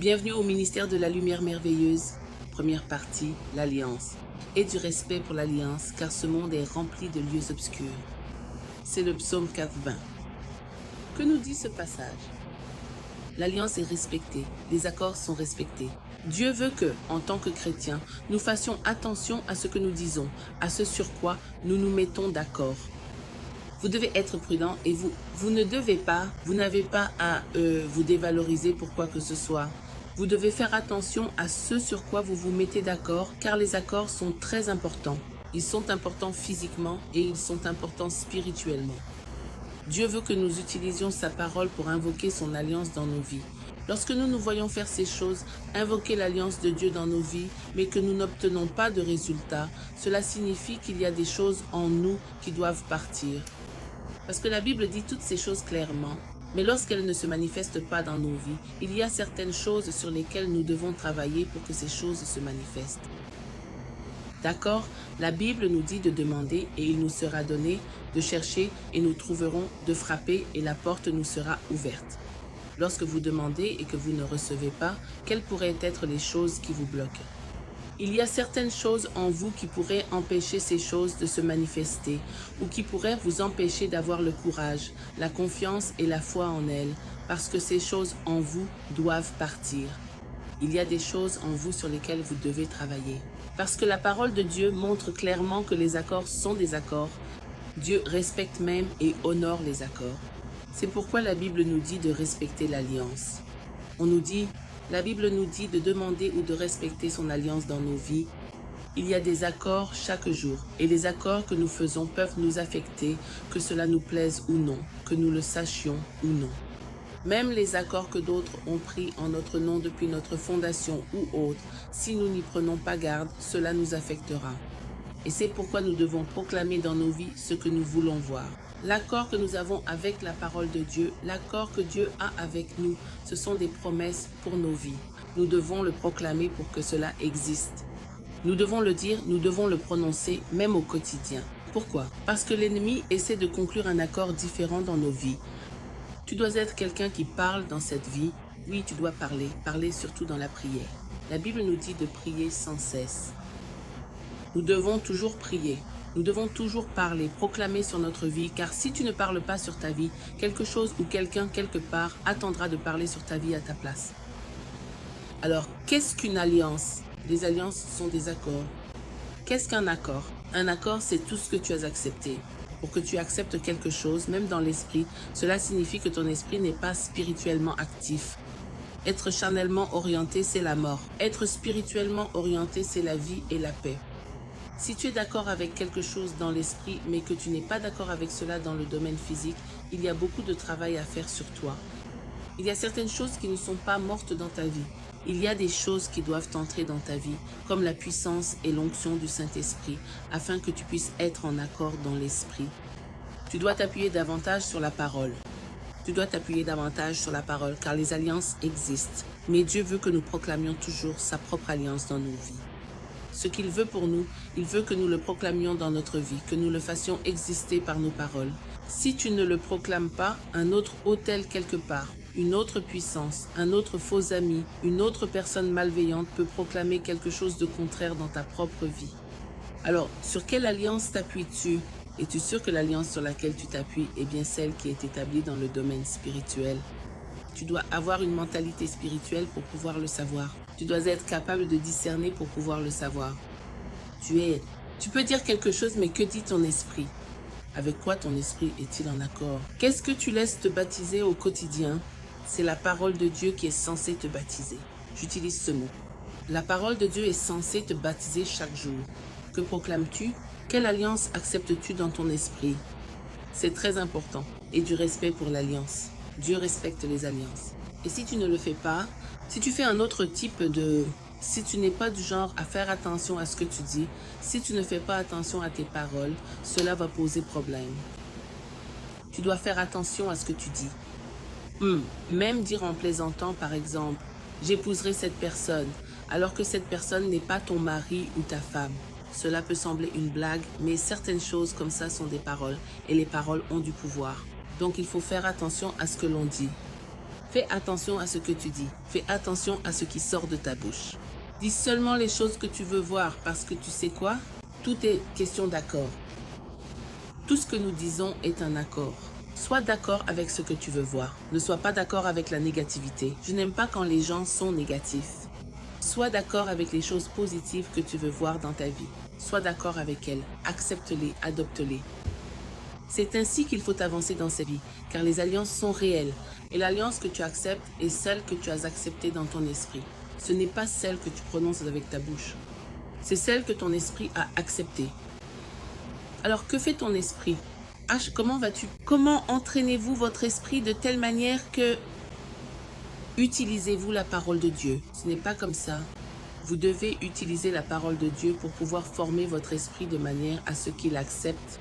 Bienvenue au ministère de la lumière merveilleuse. Première partie, l'alliance. Et du respect pour l'alliance, car ce monde est rempli de lieux obscurs. C'est le psaume 4:20. Que nous dit ce passage? L'alliance est respectée, les accords sont respectés. Dieu veut que, en tant que chrétiens, nous fassions attention à ce que nous disons, à ce sur quoi nous nous mettons d'accord. Vous devez être prudent et vous n'avez pas à vous dévaloriser pour quoi que ce soit. Vous devez faire attention à ce sur quoi vous vous mettez d'accord, car les accords sont très importants. Ils sont importants physiquement et ils sont importants spirituellement. Dieu veut que nous utilisions sa parole pour invoquer son alliance dans nos vies. Lorsque nous nous voyons faire ces choses, invoquer l'alliance de Dieu dans nos vies, mais que nous n'obtenons pas de résultats, cela signifie qu'il y a des choses en nous qui doivent partir. Parce que la Bible dit toutes ces choses clairement, mais lorsqu'elles ne se manifestent pas dans nos vies, il y a certaines choses sur lesquelles nous devons travailler pour que ces choses se manifestent. D'accord? La Bible nous dit de demander et il nous sera donné, de chercher et nous trouverons, de frapper et la porte nous sera ouverte. Lorsque vous demandez et que vous ne recevez pas, quelles pourraient être les choses qui vous bloquent? Il y a certaines choses en vous qui pourraient empêcher ces choses de se manifester ou qui pourraient vous empêcher d'avoir le courage, la confiance et la foi en elles, parce que ces choses en vous doivent partir. Il y a des choses en vous sur lesquelles vous devez travailler. Parce que la parole de Dieu montre clairement que les accords sont des accords. Dieu respecte même et honore les accords. C'est pourquoi la Bible nous dit de respecter l'alliance. La Bible nous dit de demander ou de respecter son alliance dans nos vies. Il y a des accords chaque jour et les accords que nous faisons peuvent nous affecter, que cela nous plaise ou non, que nous le sachions ou non. Même les accords que d'autres ont pris en notre nom depuis notre fondation ou autre, si nous n'y prenons pas garde, cela nous affectera. Et c'est pourquoi nous devons proclamer dans nos vies ce que nous voulons voir. L'accord que nous avons avec la parole de Dieu, l'accord que Dieu a avec nous, ce sont des promesses pour nos vies. Nous devons le proclamer pour que cela existe. Nous devons le dire, nous devons le prononcer, même au quotidien. Pourquoi? Parce que l'ennemi essaie de conclure un accord différent dans nos vies. Tu dois être quelqu'un qui parle dans cette vie. Oui, tu dois parler surtout dans la prière. La Bible nous dit de prier sans cesse. Nous devons toujours prier. Nous devons toujours parler, proclamer sur notre vie, car si tu ne parles pas sur ta vie, quelque chose ou quelqu'un quelque part attendra de parler sur ta vie à ta place. Alors, qu'est-ce qu'une alliance? Les alliances sont des accords. Qu'est-ce qu'un accord? Un accord, c'est tout ce que tu as accepté. Pour que tu acceptes quelque chose, même dans l'esprit, cela signifie que ton esprit n'est pas spirituellement actif. Être charnellement orienté, c'est la mort. Être spirituellement orienté, c'est la vie et la paix. Si tu es d'accord avec quelque chose dans l'esprit, mais que tu n'es pas d'accord avec cela dans le domaine physique, il y a beaucoup de travail à faire sur toi. Il y a certaines choses qui ne sont pas mortes dans ta vie. Il y a des choses qui doivent entrer dans ta vie, comme la puissance et l'onction du Saint-Esprit, afin que tu puisses être en accord dans l'esprit. Tu dois t'appuyer davantage sur la parole. Tu dois t'appuyer davantage sur la parole, car les alliances existent. Mais Dieu veut que nous proclamions toujours sa propre alliance dans nos vies. Ce qu'il veut pour nous, il veut que nous le proclamions dans notre vie, que nous le fassions exister par nos paroles. Si tu ne le proclames pas, un autre autel quelque part, une autre puissance, un autre faux ami, une autre personne malveillante peut proclamer quelque chose de contraire dans ta propre vie. Alors, sur quelle alliance t'appuies-tu? Es-tu sûr que l'alliance sur laquelle tu t'appuies est bien celle qui est établie dans le domaine spirituel? Tu dois avoir une mentalité spirituelle pour pouvoir le savoir. Tu dois être capable de discerner pour pouvoir le savoir. Tu peux dire quelque chose, mais que dit ton esprit? Avec quoi ton esprit est-il en accord? Qu'est-ce que tu laisses te baptiser au quotidien? C'est la parole de Dieu qui est censée te baptiser. J'utilise ce mot. La parole de Dieu est censée te baptiser chaque jour. Que proclames-tu? Quelle alliance acceptes-tu dans ton esprit? C'est très important. Et du respect pour l'alliance. Dieu respecte les alliances. Et si tu ne le fais pas, si tu fais un autre type de... Si tu n'es pas du genre à faire attention à ce que tu dis, si tu ne fais pas attention à tes paroles, cela va poser problème. Tu dois faire attention à ce que tu dis. Même dire en plaisantant, par exemple, j'épouserai cette personne, alors que cette personne n'est pas ton mari ou ta femme. Cela peut sembler une blague, mais certaines choses comme ça sont des paroles, et les paroles ont du pouvoir. Donc il faut faire attention à ce que l'on dit. Fais attention à ce que tu dis. Fais attention à ce qui sort de ta bouche. Dis seulement les choses que tu veux voir parce que tu sais quoi? Tout est question d'accord. Tout ce que nous disons est un accord. Sois d'accord avec ce que tu veux voir. Ne sois pas d'accord avec la négativité. Je n'aime pas quand les gens sont négatifs. Sois d'accord avec les choses positives que tu veux voir dans ta vie. Sois d'accord avec elles. Accepte-les, adopte-les. C'est ainsi qu'il faut avancer dans sa vie, car les alliances sont réelles. Et l'alliance que tu acceptes est celle que tu as acceptée dans ton esprit. Ce n'est pas celle que tu prononces avec ta bouche. C'est celle que ton esprit a acceptée. Alors que fait ton esprit? Comment vas-tu? Comment entraînez-vous votre esprit de telle manière que utilisez-vous la parole de Dieu? Ce n'est pas comme ça. Vous devez utiliser la parole de Dieu pour pouvoir former votre esprit de manière à ce qu'il accepte.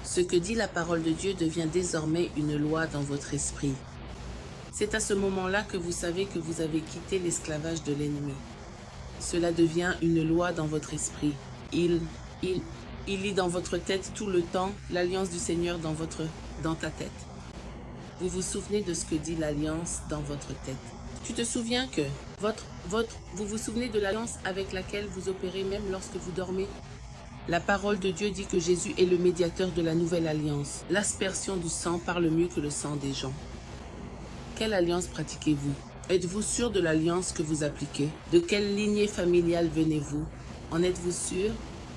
Ce que dit la parole de Dieu devient désormais une loi dans votre esprit. C'est à ce moment-là que vous savez que vous avez quitté l'esclavage de l'ennemi. Cela devient une loi dans votre esprit. Il lit dans votre tête tout le temps l'alliance du Seigneur dans ta tête. Vous vous souvenez de ce que dit l'alliance dans votre tête. Tu te souviens que vous vous souvenez de l'alliance avec laquelle vous opérez même lorsque vous dormez? La parole de Dieu dit que Jésus est le médiateur de la nouvelle alliance. L'aspersion du sang parle mieux que le sang des gens. Quelle alliance pratiquez-vous? Êtes-vous sûr de l'alliance que vous appliquez? De quelle lignée familiale venez-vous? En êtes-vous sûr?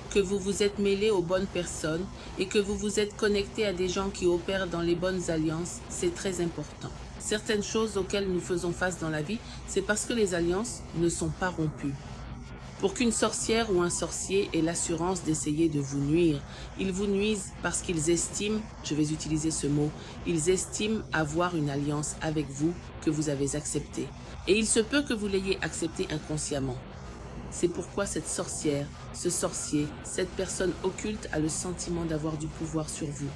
Que vous vous êtes mêlé aux bonnes personnes et que vous vous êtes connecté à des gens qui opèrent dans les bonnes alliances, c'est très important. Certaines choses auxquelles nous faisons face dans la vie, c'est parce que les alliances ne sont pas rompues. Pour qu'une sorcière ou un sorcier ait l'assurance d'essayer de vous nuire, ils vous nuisent parce qu'ils estiment, je vais utiliser ce mot, ils estiment avoir une alliance avec vous que vous avez acceptée. Et il se peut que vous l'ayez acceptée inconsciemment. C'est pourquoi cette sorcière, ce sorcier, cette personne occulte a le sentiment d'avoir du pouvoir sur vous.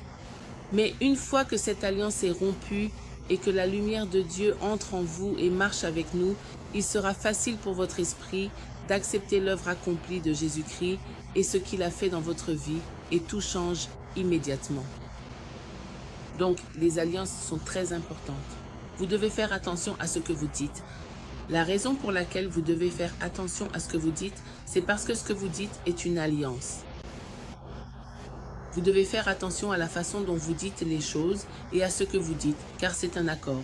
Mais une fois que cette alliance est rompue et que la lumière de Dieu entre en vous et marche avec nous, il sera facile pour votre esprit d'accepter l'œuvre accomplie de Jésus-Christ et ce qu'il a fait dans votre vie, et tout change immédiatement. Donc, les alliances sont très importantes. Vous devez faire attention à ce que vous dites. La raison pour laquelle vous devez faire attention à ce que vous dites, c'est parce que ce que vous dites est une alliance. Vous devez faire attention à la façon dont vous dites les choses et à ce que vous dites, car c'est un accord.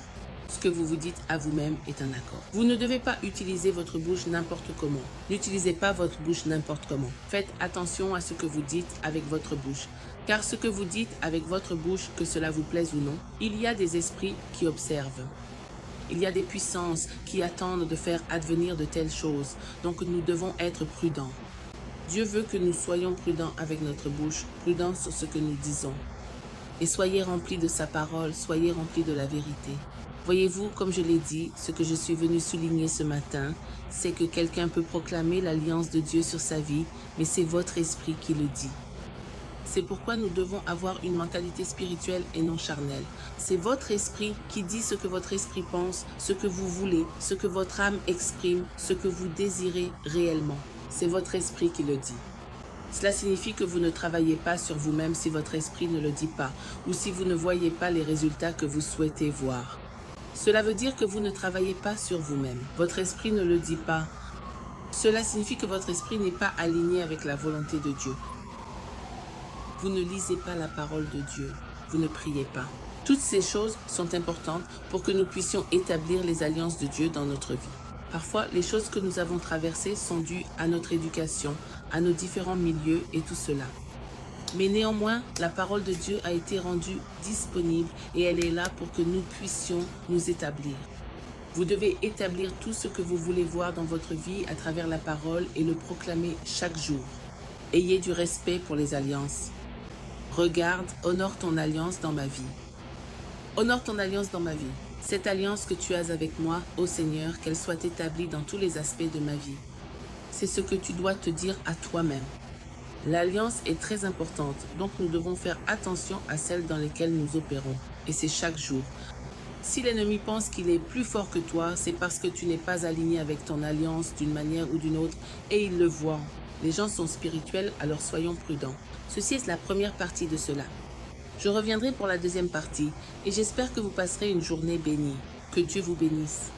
Ce que vous vous dites à vous-même est un accord. Vous ne devez pas utiliser votre bouche n'importe comment. N'utilisez pas votre bouche n'importe comment. Faites attention à ce que vous dites avec votre bouche. Car ce que vous dites avec votre bouche, que cela vous plaise ou non, il y a des esprits qui observent. Il y a des puissances qui attendent de faire advenir de telles choses. Donc nous devons être prudents. Dieu veut que nous soyons prudents avec notre bouche, prudents sur ce que nous disons. Et soyez remplis de sa parole, soyez remplis de la vérité. Voyez-vous, comme je l'ai dit, ce que je suis venu souligner ce matin, c'est que quelqu'un peut proclamer l'alliance de Dieu sur sa vie, mais c'est votre esprit qui le dit. C'est pourquoi nous devons avoir une mentalité spirituelle et non charnelle. C'est votre esprit qui dit ce que votre esprit pense, ce que vous voulez, ce que votre âme exprime, ce que vous désirez réellement. C'est votre esprit qui le dit. Cela signifie que vous ne travaillez pas sur vous-même si votre esprit ne le dit pas, ou si vous ne voyez pas les résultats que vous souhaitez voir. Cela veut dire que vous ne travaillez pas sur vous-même. Votre esprit ne le dit pas. Cela signifie que votre esprit n'est pas aligné avec la volonté de Dieu. Vous ne lisez pas la parole de Dieu. Vous ne priez pas. Toutes ces choses sont importantes pour que nous puissions établir les alliances de Dieu dans notre vie. Parfois, les choses que nous avons traversées sont dues à notre éducation, à nos différents milieux et tout cela. Mais néanmoins, la parole de Dieu a été rendue disponible et elle est là pour que nous puissions nous établir. Vous devez établir tout ce que vous voulez voir dans votre vie à travers la parole et le proclamer chaque jour. Ayez du respect pour les alliances. Regarde, honore ton alliance dans ma vie. Honore ton alliance dans ma vie. Cette alliance que tu as avec moi, ô Seigneur, qu'elle soit établie dans tous les aspects de ma vie. C'est ce que tu dois te dire à toi-même. L'alliance est très importante, donc nous devons faire attention à celles dans lesquelles nous opérons. Et c'est chaque jour. Si l'ennemi pense qu'il est plus fort que toi, c'est parce que tu n'es pas aligné avec ton alliance d'une manière ou d'une autre, et il le voit. Les gens sont spirituels, alors soyons prudents. Ceci est la première partie de cela. Je reviendrai pour la deuxième partie, et j'espère que vous passerez une journée bénie. Que Dieu vous bénisse.